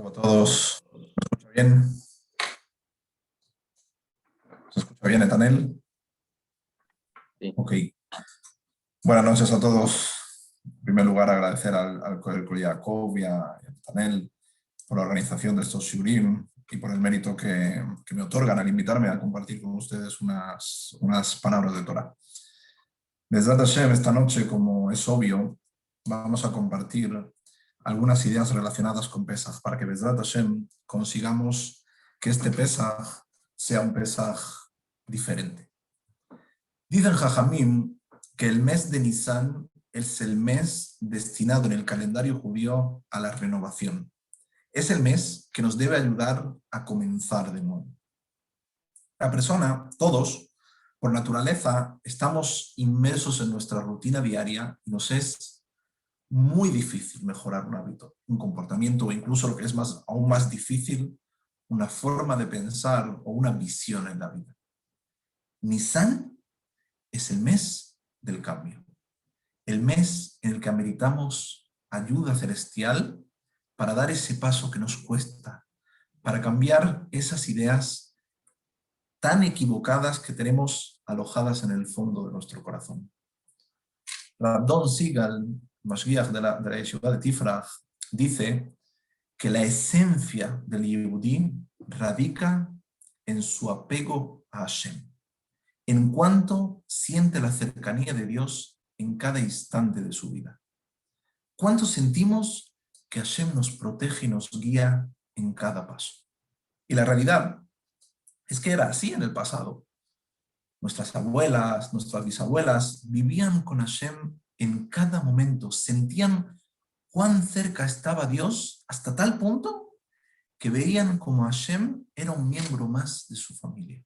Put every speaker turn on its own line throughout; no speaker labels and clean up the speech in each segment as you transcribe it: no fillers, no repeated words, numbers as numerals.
A todos. ¿Me escucha bien? ¿Se escucha bien, Etanel?
Sí.
Ok. Buenas noches a todos. En primer lugar, agradecer al Colegio Jacob y a Etanel por la organización de estos Shurim y por el mérito que me otorgan al invitarme a compartir con ustedes unas palabras de Torah. Desde Hashem, esta noche, como es obvio, vamos a compartir algunas ideas relacionadas con Pesaj, para que Bezrat Hashem consigamos que este Pesaj sea un Pesaj diferente. Dicen Jajamim que el mes de Nisan es el mes destinado en el calendario judío a la renovación. Es el mes que nos debe ayudar a comenzar de nuevo. La persona, todos, por naturaleza, estamos inmersos en nuestra rutina diaria y nos es muy difícil mejorar un hábito, un comportamiento o incluso lo que es aún más difícil, una forma de pensar o una visión en la vida. Nisan es el mes del cambio, el mes en el que ameritamos ayuda celestial para dar ese paso que nos cuesta, para cambiar esas ideas tan equivocadas que tenemos alojadas en el fondo de nuestro corazón. Don Sigal, Mashgiach de la Yeshiva de Tifrach, dice que la esencia del Yehudí radica en su apego a Hashem, en cuanto siente la cercanía de Dios en cada instante de su vida. ¿Cuánto sentimos que Hashem nos protege y nos guía en cada paso? Y la realidad es que era así en el pasado. Nuestras abuelas, nuestras bisabuelas vivían con Hashem en cada momento, sentían cuán cerca estaba Dios hasta tal punto que veían como Hashem era un miembro más de su familia.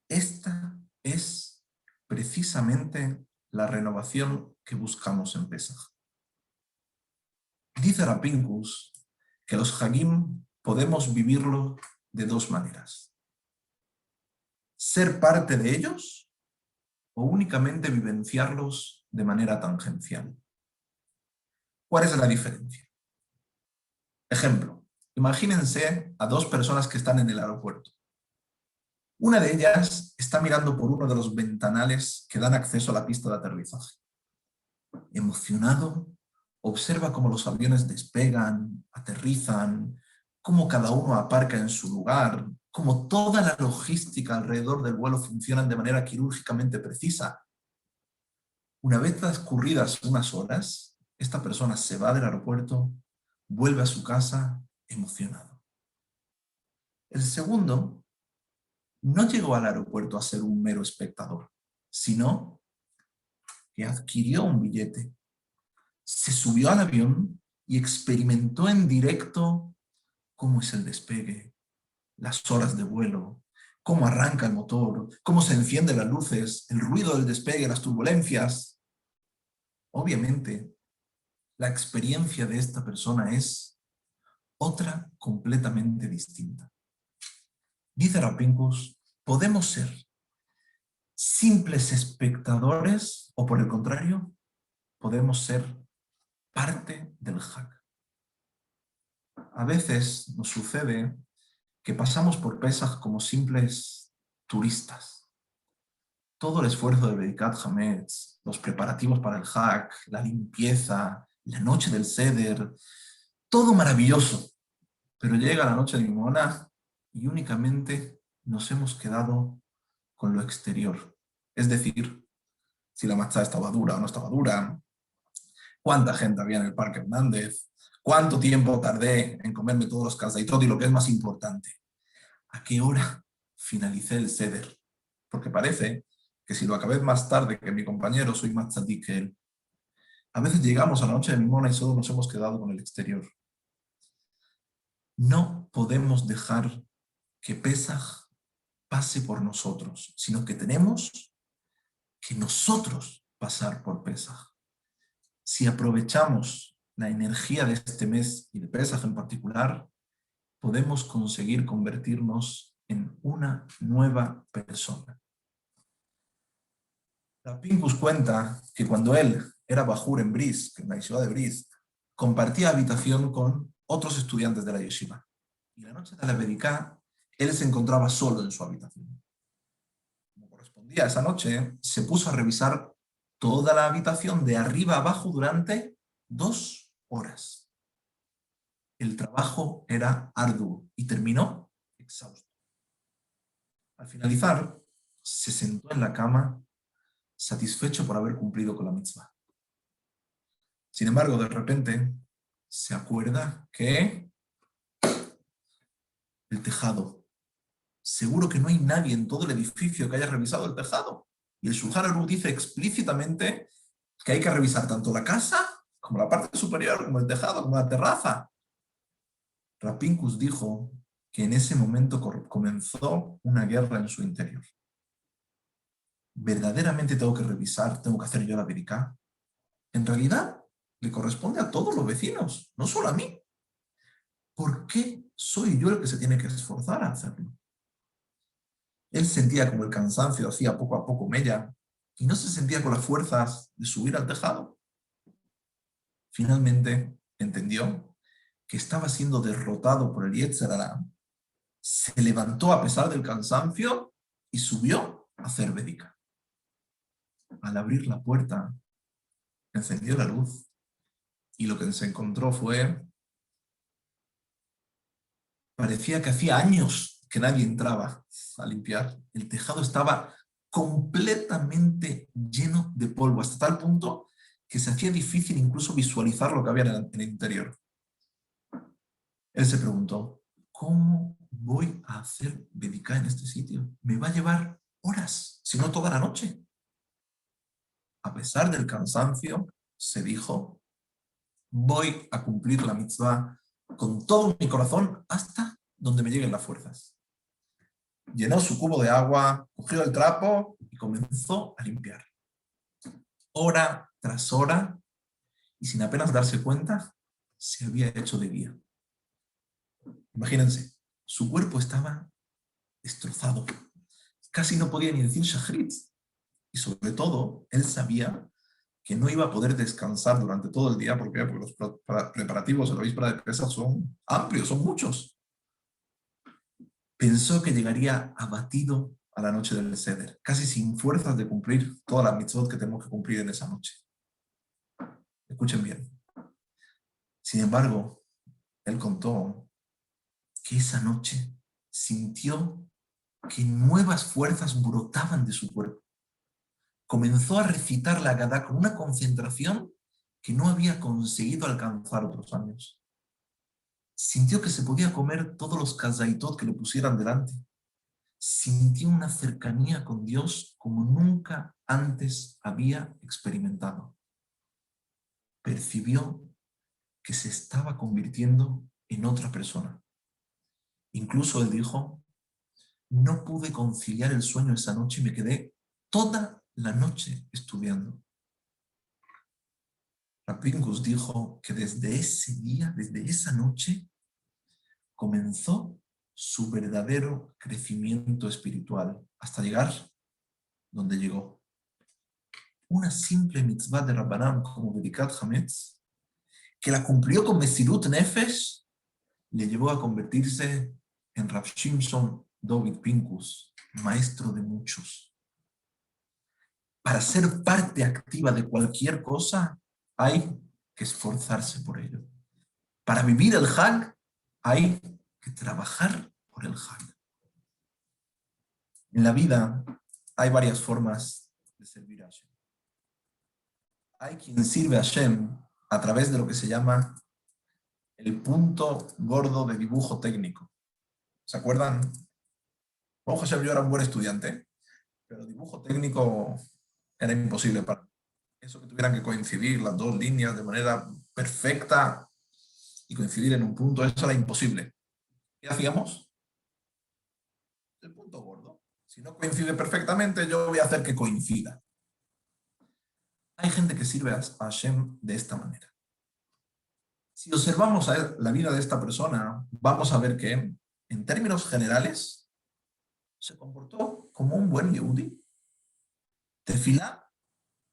Esta es precisamente la renovación que buscamos en Pesaj. Dice Rapinkus que los Hagim podemos vivirlo de dos maneras. Ser parte de ellos o únicamente vivenciarlos de manera tangencial. ¿Cuál es la diferencia? Ejemplo, imagínense a dos personas que están en el aeropuerto. Una de ellas está mirando por uno de los ventanales que dan acceso a la pista de aterrizaje. Emocionado, observa cómo los aviones despegan, aterrizan, cómo cada uno aparca en su lugar, cómo toda la logística alrededor del vuelo funciona de manera quirúrgicamente precisa. Una vez transcurridas unas horas, esta persona se va del aeropuerto, vuelve a su casa emocionado. El segundo no llegó al aeropuerto a ser un mero espectador, sino que adquirió un billete, se subió al avión y experimentó en directo cómo es el despegue, las horas de vuelo, cómo arranca el motor, cómo se encienden las luces, el ruido del despegue, las turbulencias. Obviamente, la experiencia de esta persona es otra completamente distinta. Dice Rapinkus, podemos ser simples espectadores o por el contrario, podemos ser parte del Hag. A veces nos sucede que pasamos por Pesaj como simples turistas. Todo el esfuerzo de Bedikat Hametz, los preparativos para el Hag, la limpieza, la noche del Seder, todo maravilloso. Pero llega la noche de Nimona y únicamente nos hemos quedado con lo exterior. Es decir, si la matzá estaba dura o no estaba dura, cuánta gente había en el Parque Hernández, cuánto tiempo tardé en comerme todos los kazaitot y lo que es más importante, ¿a qué hora finalicé el Seder? Porque parece que si lo acabé más tarde que mi compañero, soy más tzadik que él. A veces llegamos a la noche de Nimona y solo nos hemos quedado con el exterior. No podemos dejar que Pesaj pase por nosotros, sino que tenemos que nosotros pasar por Pesaj. Si aprovechamos la energía de este mes y de Pesaj en particular, podemos conseguir convertirnos en una nueva persona. Rapinkus cuenta que cuando él era bajur en Brisk, en la ciudad de Brisk, compartía habitación con otros estudiantes de la yeshiva. Y la noche de la Bediká, él se encontraba solo en su habitación. Como correspondía a esa noche, se puso a revisar toda la habitación de arriba a abajo durante 2 horas. El trabajo era arduo y terminó exhausto. Al finalizar, se sentó en la cama, satisfecho por haber cumplido con la mitzvah. Sin embargo, de repente, se acuerda que el tejado. Seguro que no hay nadie en todo el edificio que haya revisado el tejado. Y el Shulchan Aruch dice explícitamente que hay que revisar tanto la casa como la parte superior, como el tejado, como la terraza. Rav Pinkus dijo que en ese momento comenzó una guerra en su interior. ¿Verdaderamente tengo que revisar, tengo que hacer yo la Bediká? En realidad, le corresponde a todos los vecinos, no solo a mí. ¿Por qué soy yo el que se tiene que esforzar a hacerlo? Él sentía como el cansancio hacía poco a poco mella y no se sentía con las fuerzas de subir al tejado. Finalmente entendió que estaba siendo derrotado por el Yetzer Hara, se levantó a pesar del cansancio y subió a hacer Bediká. Al abrir la puerta, encendió la luz y lo que se encontró parecía que hacía años que nadie entraba a limpiar. El tejado estaba completamente lleno de polvo, hasta tal punto que se hacía difícil incluso visualizar lo que había en el interior. Él se preguntó, ¿cómo voy a hacer Bediká en este sitio? Me va a llevar horas, si no toda la noche. A pesar del cansancio, se dijo, voy a cumplir la mitzvah con todo mi corazón hasta donde me lleguen las fuerzas. Llenó su cubo de agua, cogió el trapo y comenzó a limpiar. Hora tras hora, y sin apenas darse cuenta, se había hecho de día. Imagínense, su cuerpo estaba destrozado. Casi no podía ni decir shachrit. Y sobre todo, él sabía que no iba a poder descansar durante todo el día. ¿Por qué? Porque los preparativos de la víspera de Pesach son amplios, son muchos. Pensó que llegaría abatido a la noche del Seder, casi sin fuerzas de cumplir todas las mitzvot que tenemos que cumplir en esa noche. Escuchen bien. Sin embargo, él contó que esa noche sintió que nuevas fuerzas brotaban de su cuerpo. Comenzó a recitar la Agadá con una concentración que no había conseguido alcanzar otros años. Sintió que se podía comer todos los kazaitot que le pusieran delante. Sintió una cercanía con Dios como nunca antes había experimentado. Percibió que se estaba convirtiendo en otra persona. Incluso él dijo, no pude conciliar el sueño esa noche y me quedé toda la noche estudiando. Rav Pinkus dijo que desde ese día, desde esa noche, comenzó su verdadero crecimiento espiritual hasta llegar donde llegó. Una simple mitzvah de Rabbanán como Bedikat Hametz, que la cumplió con Mesirut Nefesh, le llevó a convertirse en Rav Shimshon David Pinkus, maestro de muchos. Para ser parte activa de cualquier cosa, hay que esforzarse por ello. Para vivir el Hag, hay que trabajar por el Hag. En la vida hay varias formas de servir a Hashem. Hay quien sirve a Hashem a través de lo que se llama el punto gordo de dibujo técnico. ¿Se acuerdan? Hashem, yo era un buen estudiante, pero dibujo técnico era imposible para mí. Eso que tuvieran que coincidir las dos líneas de manera perfecta y coincidir en un punto, eso era imposible. ¿Qué hacíamos? El punto gordo. Si no coincide perfectamente, yo voy a hacer que coincida. Hay gente que sirve a Hashem de esta manera. Si observamos la vida de esta persona, vamos a ver que, en términos generales, se comportó como un buen Yehudi. Tefilá,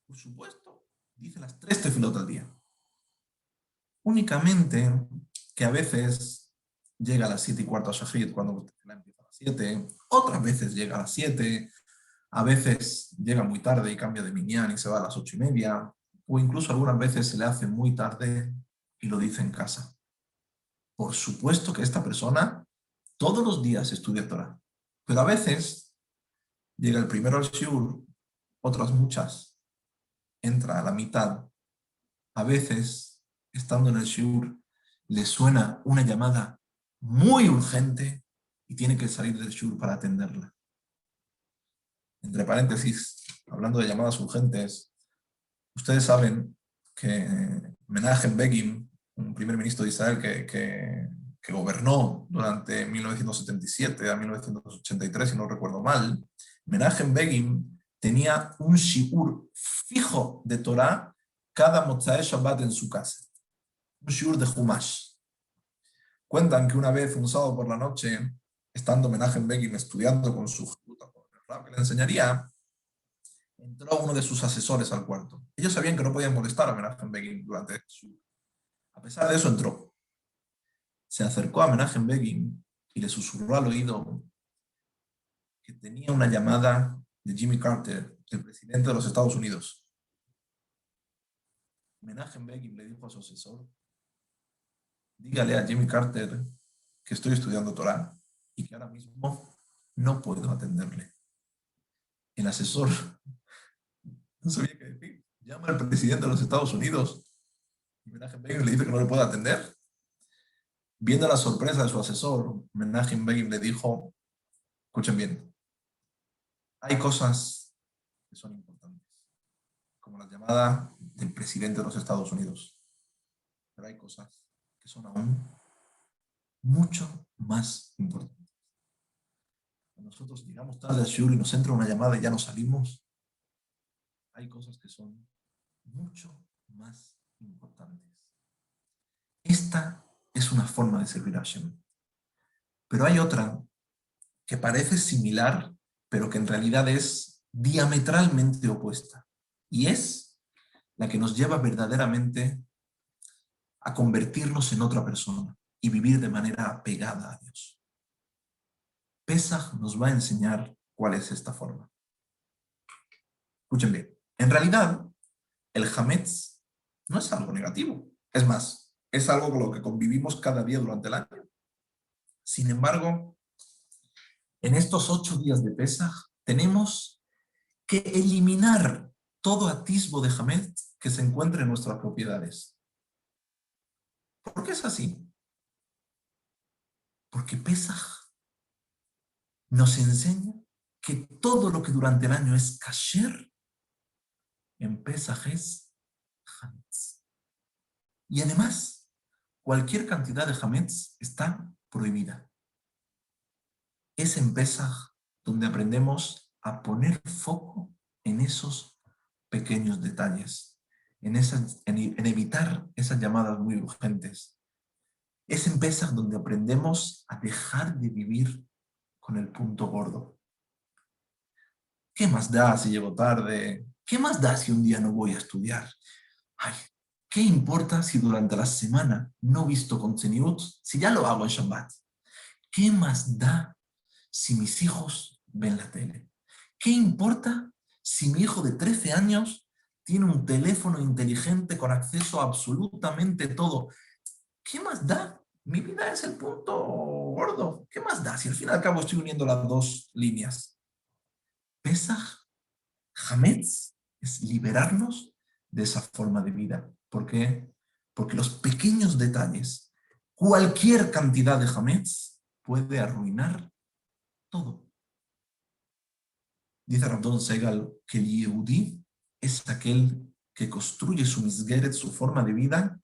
por supuesto, dice las 3 tefilot al día. Únicamente que a veces llega a las 7:15 a Shahid cuando la empieza a las 7, otras veces llega a las 7, a veces llega muy tarde y cambia de minyan y se va a las 8:30, o incluso algunas veces se le hace muy tarde y lo dice en casa. Por supuesto que esta persona todos los días estudia Torah, pero a veces llega el primero al shiur, otras muchas, entra a la mitad. A veces, estando en el shiur, le suena una llamada muy urgente y tiene que salir del shiur para atenderla. Entre paréntesis, hablando de llamadas urgentes, ustedes saben que Menachem Begin, un primer ministro de Israel que gobernó durante 1977 a 1983, si no recuerdo mal, Menachem Begin tenía un shiur fijo de Torah cada Motzai Shabbat en su casa, un shiur de Humash. Cuentan que una vez, un sábado por la noche, estando Menachem Begin estudiando con su rab que le enseñaría, entró uno de sus asesores al cuarto. Ellos sabían que no podían molestar a Menachem Begin durante su... A pesar de eso entró. Se acercó a Menachem Begin y le susurró al oído que tenía una llamada de Jimmy Carter, el presidente de los Estados Unidos. Menachem Begin le dijo a su asesor: dígale a Jimmy Carter que estoy estudiando Torah y que ahora mismo no puedo atenderle. El asesor no sabía qué decir. Llama al presidente de los Estados Unidos y Menachem Begin le dice que no le puede atender. Viendo la sorpresa de su asesor, Menachem Begin le dijo: escuchen bien, hay cosas que son importantes, como la llamada del presidente de los Estados Unidos, pero hay cosas que son aún mucho más importantes. Cuando nosotros llegamos tarde a Shur y nos entra una llamada y ya nos salimos, hay cosas que son mucho más importantes. Esta es una forma de servir a Hashem. Pero hay otra que parece similar, pero que en realidad es diametralmente opuesta. Y es la que nos lleva verdaderamente a convertirnos en otra persona y vivir de manera apegada a Dios. Pesaj nos va a enseñar cuál es esta forma. Escuchen bien, en realidad el Hametz no es algo negativo. Es más, es algo con lo que convivimos cada día durante el año. Sin embargo, en estos 8 días de Pesaj tenemos que eliminar todo atisbo de Hametz que se encuentre en nuestras propiedades. ¿Por qué es así? Porque Pesaj nos enseña que todo lo que durante el año es kasher, en Pesaj es Hametz. Y además, cualquier cantidad de Hametz está prohibida. Es en Pesaj donde aprendemos a poner foco en esos pequeños detalles, en evitar esas llamadas muy urgentes. Es en Pesaj donde aprendemos a dejar de vivir con el punto gordo. ¿Qué más da si llego tarde? ¿Qué más da si un día no voy a estudiar? Ay, ¿qué importa si durante la semana no visto contenido si ya lo hago en Shabbat? ¿Qué más da si mis hijos ven la tele? ¿Qué importa si mi hijo de 13 años tiene un teléfono inteligente con acceso a absolutamente todo? ¿Qué más da? Mi vida es el punto gordo. ¿Qué más da si al fin y al cabo estoy uniendo las dos líneas? Pesaj, Hametz, es liberarnos de esa forma de vida. ¿Por qué? Porque los pequeños detalles, cualquier cantidad de Hametz puede arruinar todo. Dice Ramdon Segal que el Yehudí es aquel que construye su misgeret, su forma de vida,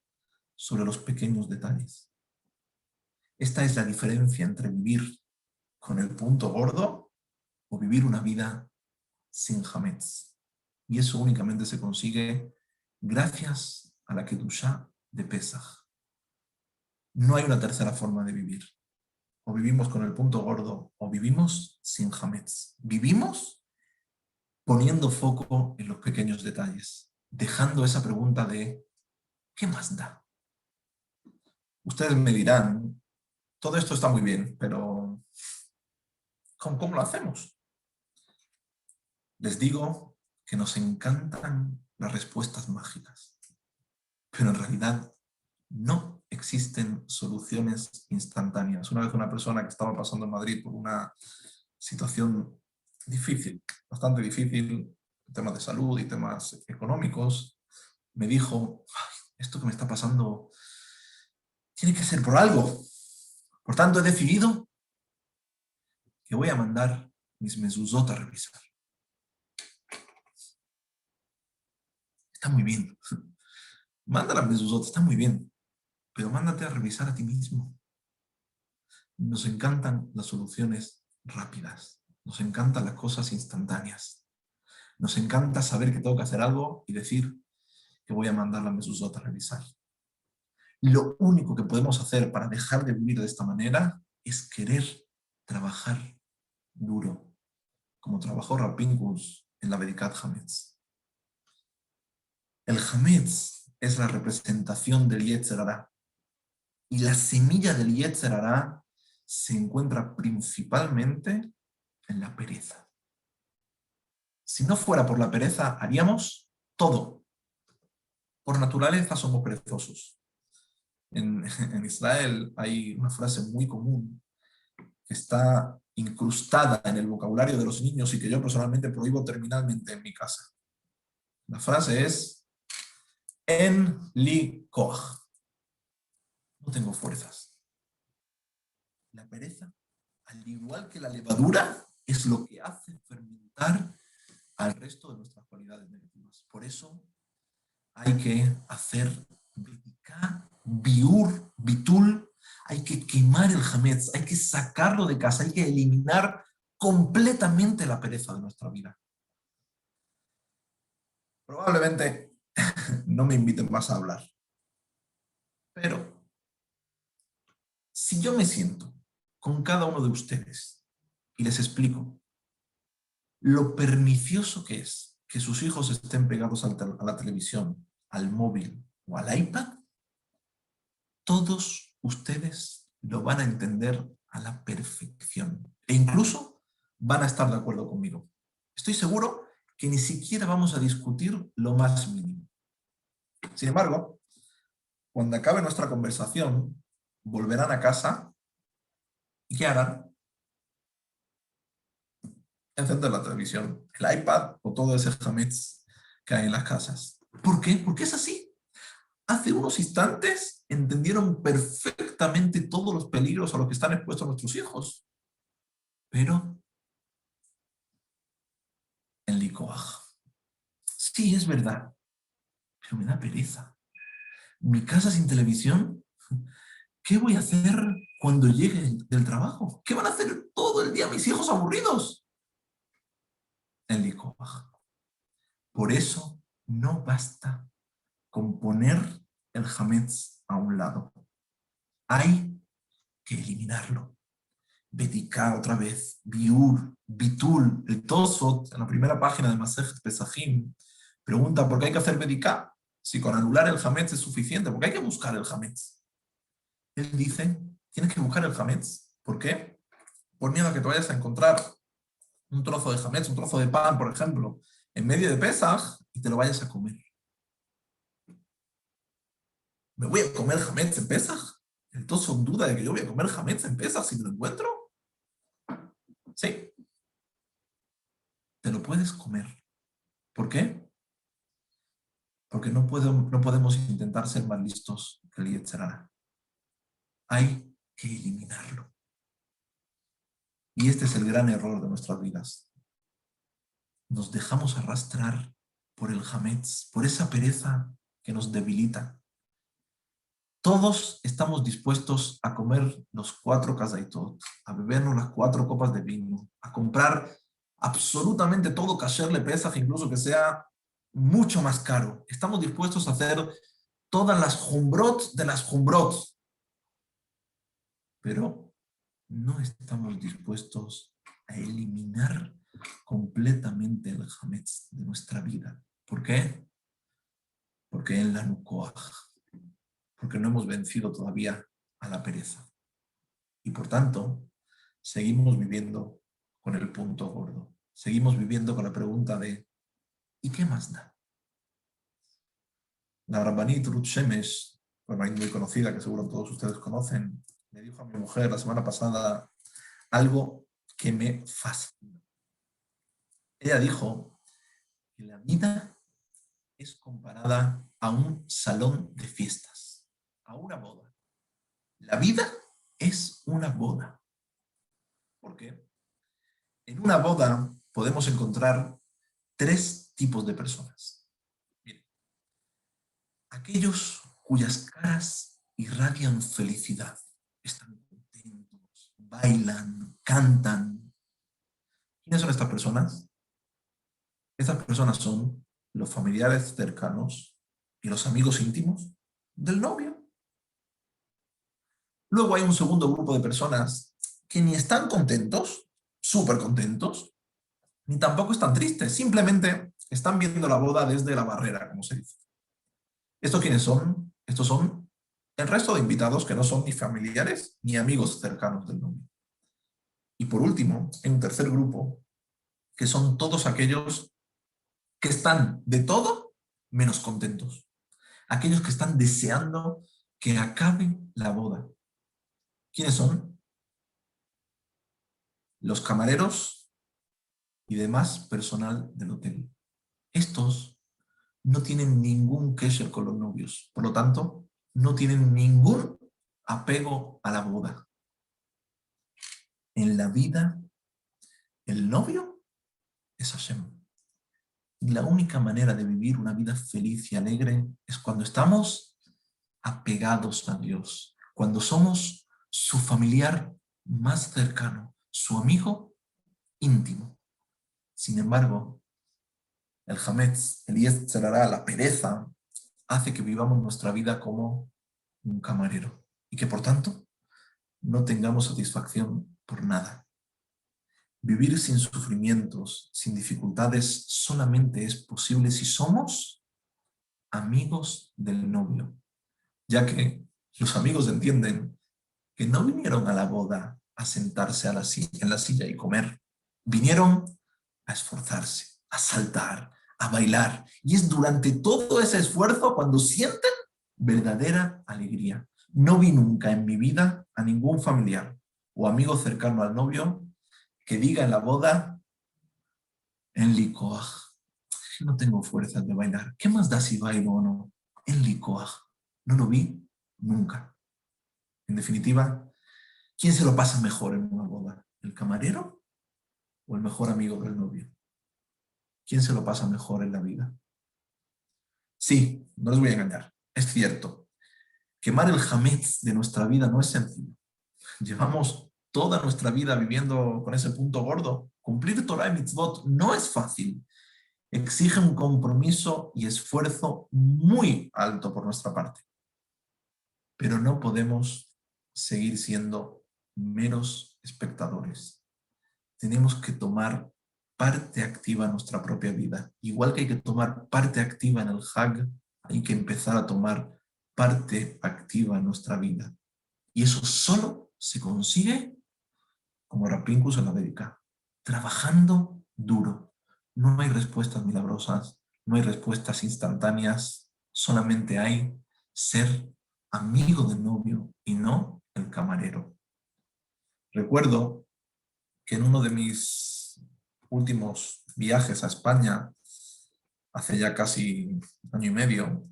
sobre los pequeños detalles. Esta es la diferencia entre vivir con el punto gordo o vivir una vida sin Hametz. Y eso únicamente se consigue gracias a la Kedushá de Pesaj. No hay una tercera forma de vivir. O vivimos con el punto gordo o vivimos sin Hametz. Vivimos poniendo foco en los pequeños detalles, dejando esa pregunta de ¿qué más da? Ustedes me dirán, todo esto está muy bien, pero ¿cómo lo hacemos? Les digo que nos encantan las respuestas mágicas, pero en realidad no existen soluciones instantáneas. Una vez una persona que estaba pasando en Madrid por una situación difícil, bastante difícil, temas de salud y temas económicos, me dijo, esto que me está pasando tiene que ser por algo. Por tanto, he decidido que voy a mandar mis mezuzot a revisar. Está muy bien. Manda las mezuzot, está muy bien. Pero mándate a revisar a ti mismo. Nos encantan las soluciones rápidas. Nos encantan las cosas instantáneas. Nos encanta saber que tengo que hacer algo y decir que voy a mandar las mezuzot a revisar. Lo único que podemos hacer para dejar de vivir de esta manera es querer trabajar duro, como trabajó Rav Pinkus en la Bedikat Hametz. El Hametz es la representación del Yetzer Hará, y la semilla del Yetzer Hará se encuentra principalmente en la pereza. Si no fuera por la pereza, haríamos todo. Por naturaleza somos perezosos. En Israel hay una frase muy común que está incrustada en el vocabulario de los niños y que yo personalmente prohíbo terminalmente en mi casa. La frase es En li koach. No tengo fuerzas. La pereza, al igual que la levadura, es lo que hace fermentar al resto de nuestras cualidades negativas. Por eso hay que hacer bediká, biur, bitul, hay que quemar el hametz, hay que sacarlo de casa, hay que eliminar completamente la pereza de nuestra vida. Probablemente no me inviten más a hablar, pero si yo me siento con cada uno de ustedes y les explico lo pernicioso que es que sus hijos estén pegados a la televisión, al móvil o al iPad, todos ustedes lo van a entender a la perfección. E incluso van a estar de acuerdo conmigo. Estoy seguro que ni siquiera vamos a discutir lo más mínimo. Sin embargo, cuando acabe nuestra conversación, volverán a casa y ¿qué harán? Encender la televisión, el iPad o todo ese hametz que hay en las casas. ¿Por qué? Porque es así. Hace unos instantes entendieron perfectamente todos los peligros a los que están expuestos nuestros hijos. Pero en Licoaj. Sí, es verdad, pero me da pereza. Mi casa sin televisión, ¿qué voy a hacer cuando llegue del trabajo? ¿Qué van a hacer todo el día mis hijos aburridos? En Licoaj. Por eso no basta con poner el hametz a un lado. Hay que eliminarlo. Bediká otra vez, biur, bitul, el Tosfot, en la primera página de Masejet Pesachim, pregunta por qué hay que hacer bediká, si con anular el hametz es suficiente, ¿por qué hay que buscar el hametz? Él dice, tienes que buscar el hametz. ¿Por qué? Por miedo a que te vayas a encontrar un trozo de hametz, un trozo de pan, por ejemplo, en medio de Pesach y te lo vayas a comer. ¿Me voy a comer hametz en Pesach? ¿El Tosfot duda de que yo voy a comer hametz en Pesach si me lo encuentro? Sí. Te lo puedes comer. ¿Por qué? Porque no podemos intentar ser más listos que el Yetzer Hará. Hay que eliminarlo. Y este es el gran error de nuestras vidas. Nos dejamos arrastrar por el hametz, por esa pereza que nos debilita. Todos estamos dispuestos a comer los 4 kazaitot, a bebernos las 4 copas de vino, a comprar absolutamente todo kasher le Pesach, incluso que sea mucho más caro. Estamos dispuestos a hacer todas las jumbrot de las jumbrot. Pero no estamos dispuestos a eliminar completamente el hametz de nuestra vida. ¿Por qué? Porque en la nukoach, porque no hemos vencido todavía a la pereza. Y por tanto, seguimos viviendo con el punto gordo. Seguimos viviendo con la pregunta de ¿y qué más da? La Rabbanit Ruth Shemesh, una muy conocida que seguro todos ustedes conocen, le dijo a mi mujer la semana pasada algo que me fascinó. Ella dijo que la vida es comparada a un salón de fiestas, a una boda. La vida es una boda. ¿Por qué? En una boda podemos encontrar tres tipos de personas. Miren, aquellos cuyas caras irradian felicidad, están contentos, bailan, cantan. ¿Quiénes son estas personas? Estas personas son los familiares cercanos y los amigos íntimos del novio. Luego hay un segundo grupo de personas que ni están contentos, súper contentos, ni tampoco están tristes, simplemente están viendo la boda desde la barrera, como se dice. ¿Estos quiénes son? Estos son el resto de invitados que no son ni familiares ni amigos cercanos del novio. Y por último, hay un tercer grupo, que son todos aquellos que están de todo menos contentos. Aquellos que están deseando que acabe la boda. ¿Quiénes son? Los camareros y demás personal del hotel. Estos no tienen ningún kesher con los novios, por lo tanto, no tienen ningún apego a la boda. En la vida, el novio es Hashem. Y la única manera de vivir una vida feliz y alegre es cuando estamos apegados a Dios, cuando somos su familiar más cercano, su amigo íntimo. Sin embargo, el Hametz, el Yetzer Hará, la pereza, hace que vivamos nuestra vida como un camarero y que por tanto no tengamos satisfacción por nada. Vivir sin sufrimientos, sin dificultades, solamente es posible si somos amigos del novio, ya que los amigos entienden que no vinieron a la boda a sentarse en la silla y comer, vinieron a esforzarse, a saltar, a bailar, y es durante todo ese esfuerzo cuando sienten verdadera alegría. No vi nunca en mi vida a ningún familiar o amigo cercano al novio que diga en la boda, en Likoach, no tengo fuerzas de bailar. ¿Qué más da si bailo o no? En Likoach. No lo vi nunca. En definitiva, ¿quién se lo pasa mejor en una boda? ¿El camarero o el mejor amigo del novio? ¿Quién se lo pasa mejor en la vida? Sí, no les voy a engañar. Es cierto. Quemar el hametz de nuestra vida no es sencillo. Llevamos toda nuestra vida viviendo con ese punto gordo. Cumplir Torah y mitzvot no es fácil. Exige un compromiso y esfuerzo muy alto por nuestra parte. Pero no podemos seguir siendo meros espectadores. Tenemos que tomar parte activa en nuestra propia vida. Igual que hay que tomar parte activa en el Hag, hay que empezar a tomar parte activa en nuestra vida. Y eso solo se consigue, como Rapinkus en la Védica, trabajando duro. No hay respuestas milagrosas, no hay respuestas instantáneas, solamente hay ser amigo del novio y no el camarero. Recuerdo que en uno de mis últimos viajes a España, hace ya casi año y medio,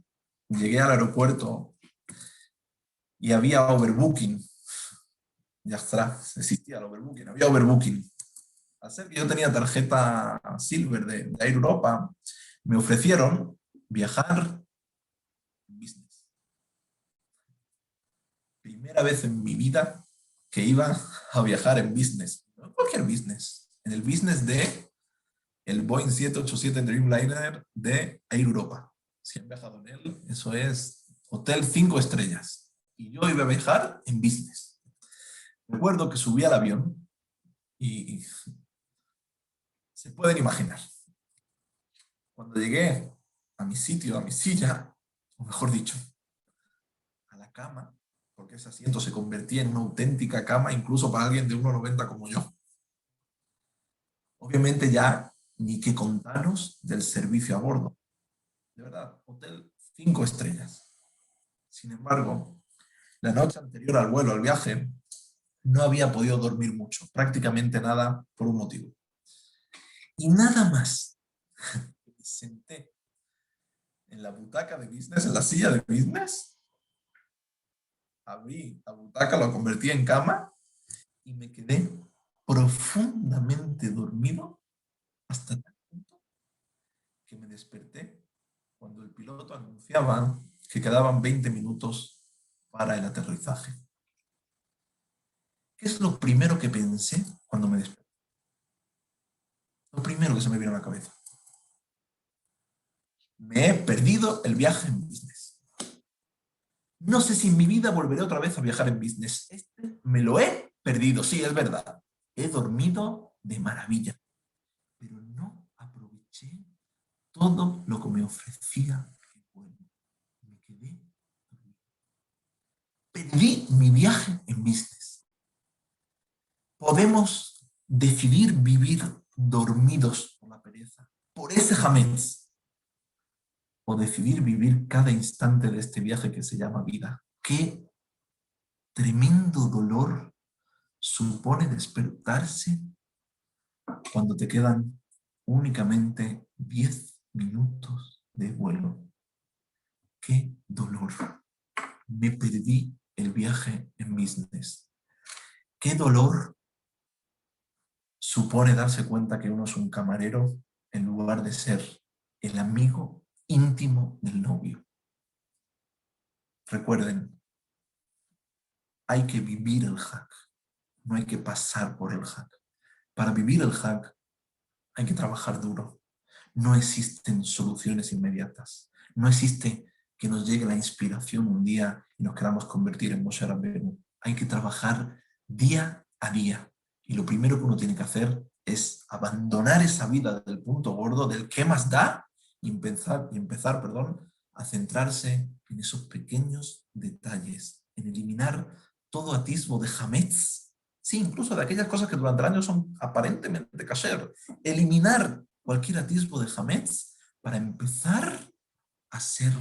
llegué al aeropuerto y había overbooking. Ya está, existía el overbooking, había overbooking. Al ser que yo tenía tarjeta Silver de Air Europa, me ofrecieron viajar en business. Primera vez en mi vida que iba a viajar en business. No en cualquier business, en el business de el Boeing 787 Dreamliner de Air Europa. Si han viajado en él, eso es hotel 5 estrellas. Y yo iba a viajar en business. Recuerdo que subí al avión y se pueden imaginar. Cuando llegué a mi sitio, a mi silla, o mejor dicho, a la cama, porque ese asiento se convertía en una auténtica cama incluso para alguien de 1,90 como yo. Obviamente ya ni que contaros del servicio a bordo. De verdad, hotel 5 estrellas. Sin embargo, la noche anterior al vuelo, al viaje, no había podido dormir mucho, prácticamente nada, por un motivo. Y nada más me senté en la butaca de business, en la silla de business, abrí la butaca, lo convertí en cama y me quedé profundamente dormido hasta tal punto que me desperté cuando el piloto anunciaba que quedaban 20 minutos para el aterrizaje. ¿Qué es lo primero que pensé cuando me desperté? Lo primero que se me vino a la cabeza. Me he perdido el viaje en business. No sé si en mi vida volveré otra vez a viajar en business. Me lo he perdido, sí, es verdad. He dormido de maravilla, pero no aproveché todo lo que me ofrecía el vuelo. Me quedé dormido. Perdí mi viaje en business. Podemos decidir vivir dormidos por la pereza, por ese jamés, o decidir vivir cada instante de este viaje que se llama vida. Qué tremendo dolor supone despertarse cuando te quedan únicamente 10 minutos de vuelo. Qué dolor. Me perdí el viaje en business. Qué dolor supone darse cuenta que uno es un camarero en lugar de ser el amigo íntimo del novio. Recuerden, hay que vivir el hack, no hay que pasar por el hack. Para vivir el hack hay que trabajar duro. No existen soluciones inmediatas. No existe que nos llegue la inspiración un día y nos queramos convertir en Moshe Rabbeinu. Hay que trabajar día a día. Y lo primero que uno tiene que hacer es abandonar esa vida del punto gordo, del qué más da, y empezar, a centrarse en esos pequeños detalles, en eliminar todo atisbo de hametz, sí, incluso de aquellas cosas que durante el año son aparentemente kasher. Eliminar cualquier atisbo de hametz para empezar a ser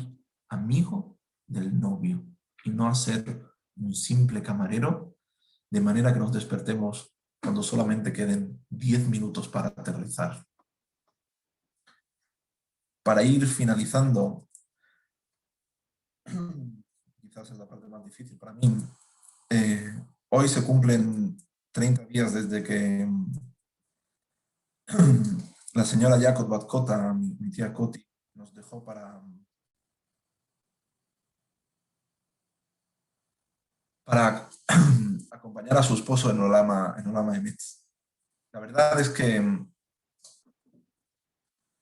amigo del novio y no a ser un simple camarero, de manera que nos despertemos cuando solamente queden 10 minutos para aterrizar. Para ir finalizando, quizás es la parte más difícil para mí, hoy se cumplen 30 días desde que la señora Jacob Batkota, mi tía Coti, nos dejó para acompañar a su esposo en Olama Emetz. La verdad es que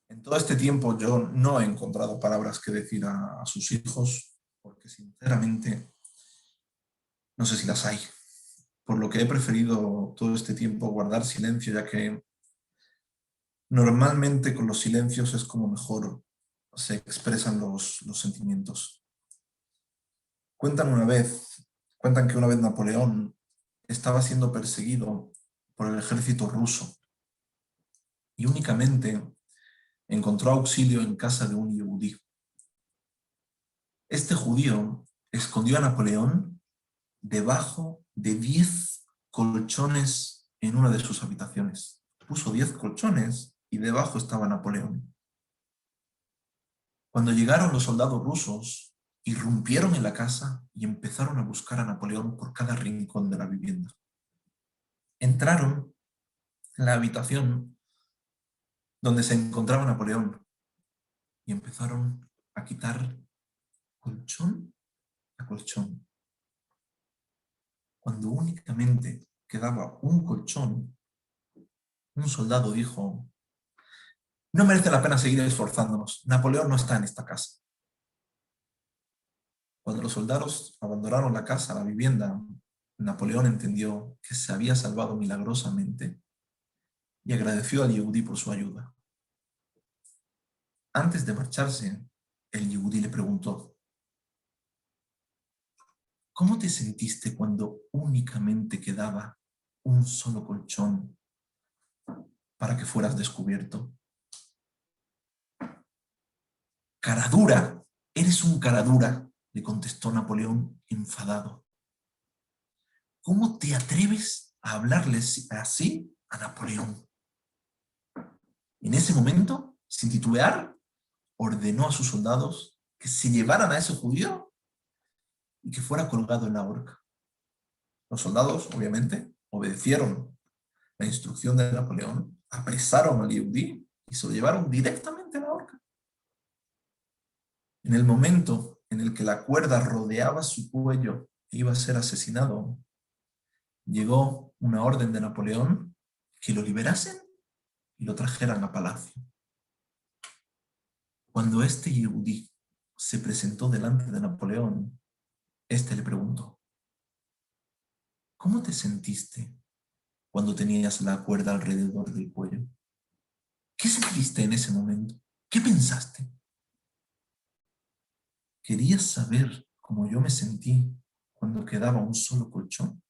en todo este tiempo yo no he encontrado palabras que decir a sus hijos, porque sinceramente no sé si las hay. Por lo que he preferido todo este tiempo guardar silencio, ya que normalmente con los silencios es como mejor se expresan los sentimientos. Cuentan que una vez Napoleón estaba siendo perseguido por el ejército ruso y únicamente encontró auxilio en casa de un yehudí. Este judío escondió a Napoleón debajo de 10 colchones en una de sus habitaciones. Puso 10 colchones y debajo estaba Napoleón. Cuando llegaron los soldados rusos, irrumpieron en la casa y empezaron a buscar a Napoleón por cada rincón de la vivienda. Entraron en la habitación donde se encontraba Napoleón y empezaron a quitar colchón a colchón. Cuando únicamente quedaba un colchón, un soldado dijo: no merece la pena seguir esforzándonos, Napoleón no está en esta casa. Cuando los soldados abandonaron la casa, la vivienda, Napoleón entendió que se había salvado milagrosamente y agradeció al yehudí por su ayuda. Antes de marcharse, el yehudí le preguntó: ¿Cómo te sentiste cuando únicamente quedaba un solo colchón para que fueras descubierto? Cara dura, eres un cara dura, le contestó Napoleón enfadado. ¿Cómo te atreves a hablarles así a Napoleón? En ese momento, sin titubear, ordenó a sus soldados que se llevaran a ese judío y que fuera colgado en la horca. Los soldados, obviamente, obedecieron la instrucción de Napoleón, apresaron al yehudí y se lo llevaron directamente a la horca. En el momento en el que la cuerda rodeaba su cuello e iba a ser asesinado, llegó una orden de Napoleón que lo liberasen y lo trajeran a palacio. Cuando este yehudí se presentó delante de Napoleón, este le preguntó: ¿cómo te sentiste cuando tenías la cuerda alrededor del cuello? ¿Qué sentiste en ese momento? ¿Qué pensaste? ¿Querías saber cómo yo me sentí cuando quedaba un solo colchón?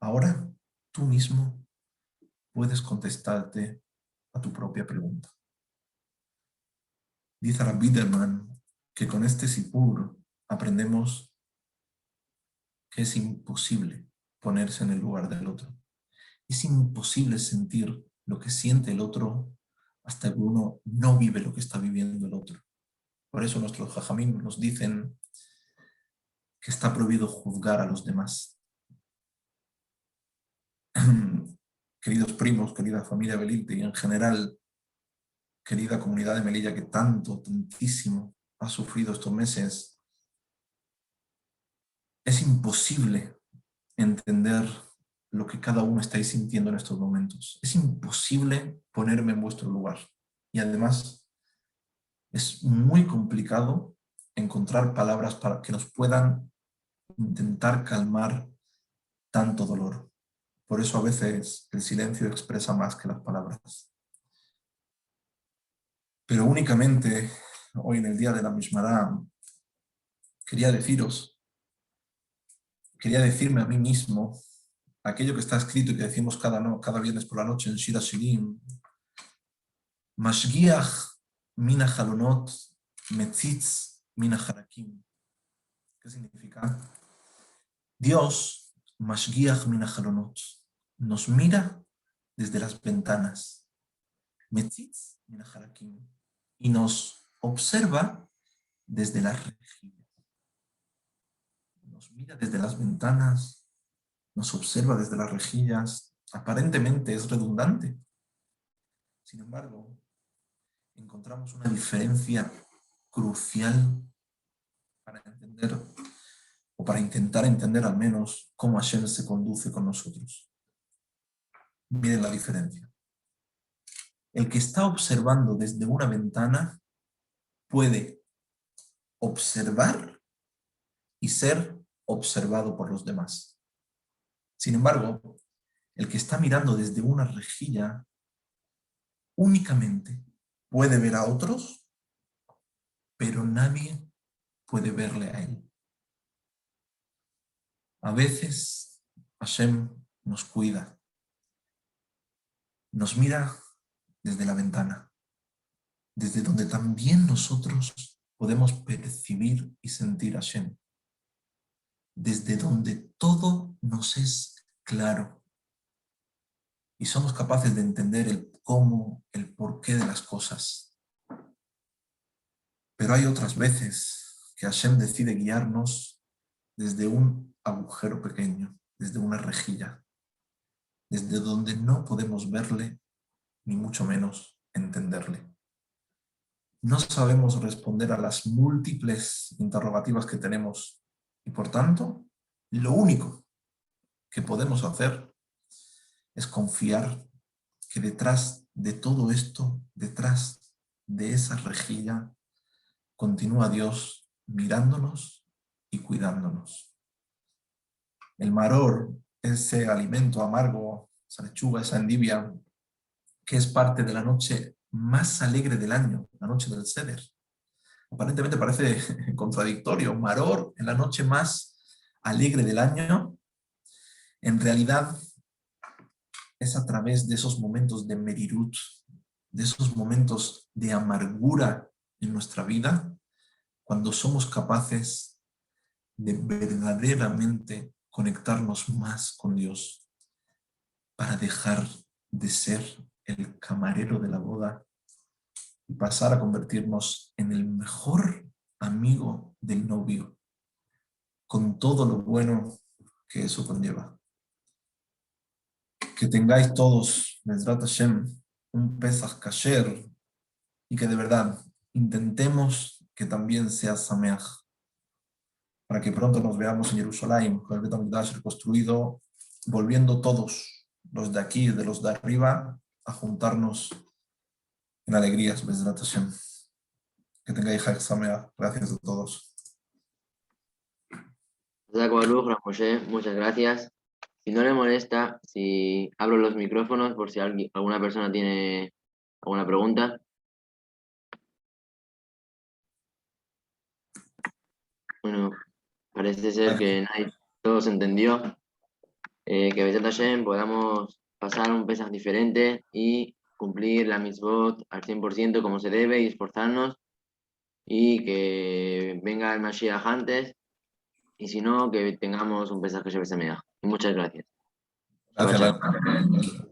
Ahora tú mismo puedes contestarte a tu propia pregunta. Dice Rabbi Biderman que con este sipur aprendemos que es imposible ponerse en el lugar del otro. Es imposible sentir lo que siente el otro hasta que uno no vive lo que está viviendo el otro. Por eso nuestros jajamim nos dicen que está prohibido juzgar a los demás. Queridos primos, querida familia Belilte y en general, querida comunidad de Melilla que tantísimo ha sufrido estos meses, es imposible entender lo que cada uno estáis sintiendo en estos momentos. Es imposible ponerme en vuestro lugar. Y además, es muy complicado encontrar palabras para que nos puedan intentar calmar tanto dolor. Por eso a veces el silencio expresa más que las palabras. Pero únicamente hoy en el día de la Mishmará quería decirme a mí mismo aquello que está escrito y que decimos cada viernes por la noche en Shira Shirim: Mashgiach mina halonot metzitz mina harakim. ¿Qué significa? Dios, Mashgiach mina halonot, nos mira desde las ventanas, metzitz mina harakim, y nos observa desde las rejillas. Nos mira desde las ventanas, nos observa desde las rejillas. Aparentemente es redundante. Sin embargo, encontramos una diferencia crucial para entender, o para intentar entender al menos, cómo Hashem se conduce con nosotros. Miren la diferencia. El que está observando desde una ventana puede observar y ser observado por los demás. Sin embargo, el que está mirando desde una rejilla únicamente puede ver a otros, pero nadie puede verle a él. A veces Hashem nos cuida, nos mira desde la ventana, desde donde también nosotros podemos percibir y sentir a Hashem, desde donde todo nos es claro y somos capaces de entender el cómo, el porqué de las cosas. Pero hay otras veces que Hashem decide guiarnos desde un agujero pequeño, desde una rejilla, desde donde no podemos verle, ni mucho menos entenderle. No sabemos responder a las múltiples interrogativas que tenemos y por tanto, lo único que podemos hacer es confiar que detrás de todo esto, detrás de esa rejilla, continúa Dios mirándonos y cuidándonos. El maror, ese alimento amargo, esa lechuga, esa endivia, que es parte de la noche más alegre del año, la noche del Seder. aparentemente parece contradictorio. Maror, en la noche más alegre del año, en realidad es a través de esos momentos de merirut, de esos momentos de amargura en nuestra vida, cuando somos capaces de verdaderamente conectarnos más con Dios para dejar de ser el camarero de la boda y pasar a convertirnos en el mejor amigo del novio, con todo lo bueno que eso conlleva. Que tengáis todos, Bezrat Hashem, un Pesach Kasher, y que de verdad intentemos que también sea Sameach, para que pronto nos veamos en Jerusalén, con el Bet HaMikdash reconstruido, volviendo todos, los de aquí y de los de arriba, a juntarnos en alegrías, Bezrat Hashem. Que tengáis Chag Sameach. Gracias a todos.
Muchas gracias. Si no le molesta, si abro los micrófonos por si alguna persona tiene alguna pregunta. Bueno, parece ser que todo se entendió. Que Besat Hashem podamos pasar un Pesaj diferente y cumplir la mitzvot al 100% como se debe y esforzarnos y que venga el Mashiach antes y si no, que tengamos un Pesaj que lleve Sameach. Y muchas gracias. Shabbat shalom.
Gracias.